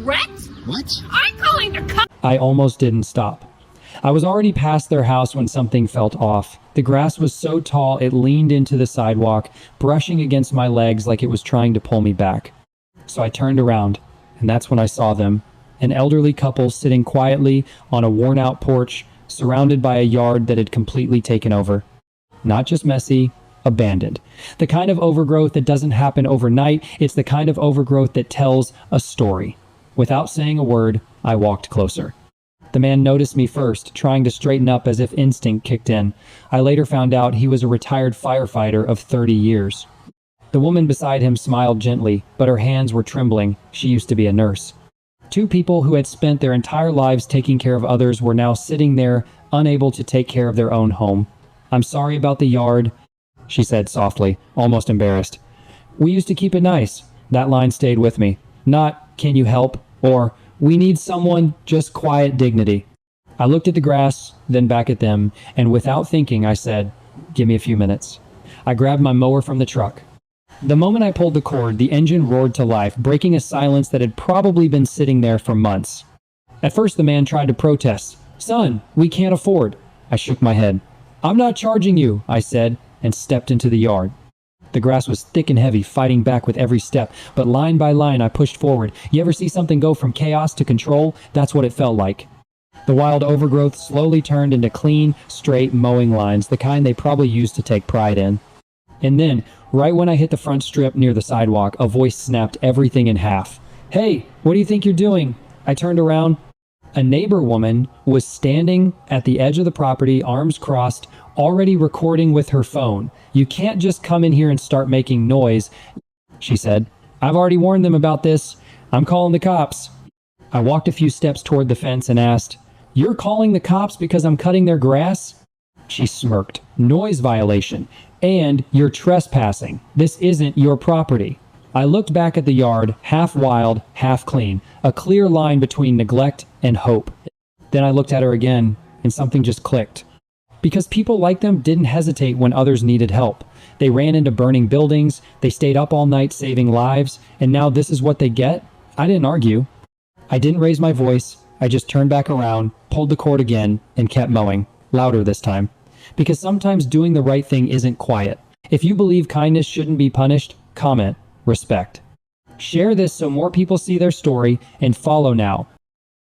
threat? What? I'm calling the cops. I almost didn't stop. I was already past their house when something felt off. The grass was so tall it leaned into the sidewalk, brushing against my legs like it was trying to pull me back. So I turned around, and that's when I saw them. An elderly couple sitting quietly on a worn-out porch, surrounded by a yard that had completely taken over. Not just messy, abandoned. The kind of overgrowth that doesn't happen overnight, it's the kind of overgrowth that tells a story. Without saying a word, I walked closer. The man noticed me first, trying to straighten up as if instinct kicked in. I later found out he was a retired firefighter of 30 years. The woman beside him smiled gently, but her hands were trembling. She used to be a nurse. Two people who had spent their entire lives taking care of others were now sitting there, unable to take care of their own home. "I'm sorry about the yard," she said softly, almost embarrassed. "We used to keep it nice." That line stayed with me. Not, "Can you help?" or "We need someone," just quiet dignity. I looked at the grass, then back at them, and without thinking, I said, "Give me a few minutes." I grabbed my mower from the truck. The moment I pulled the cord, the engine roared to life, breaking a silence that had probably been sitting there for months. At first, the man tried to protest. "Son, we can't afford." I shook my head. "I'm not charging you," I said, and stepped into the yard. The grass was thick and heavy, fighting back with every step, but line by line I pushed forward. You ever see something go from chaos to control? That's what it felt like. The wild overgrowth slowly turned into clean, straight mowing lines, the kind they probably used to take pride in. And then, right when I hit the front strip near the sidewalk, a voice snapped everything in half. "Hey, what do you think you're doing?" I turned around. A neighbor woman was standing at the edge of the property, arms crossed, already recording with her phone. "You can't just come in here and start making noise," she said. "I've already warned them about this. I'm calling the cops." I walked a few steps toward the fence and asked, "You're calling the cops because I'm cutting their grass?" She smirked. "Noise violation. And you're trespassing. This isn't your property." I looked back at the yard, half wild, half clean, a clear line between neglect and hope. Then I looked at her again, and something just clicked. Because people like them didn't hesitate when others needed help. They ran into burning buildings, they stayed up all night saving lives, and now this is what they get? I didn't argue. I didn't raise my voice, I just turned back around, pulled the cord again, and kept mowing. Louder this time. Because sometimes doing the right thing isn't quiet. If you believe kindness shouldn't be punished, comment, respect. Share this so more people see their story, and follow now,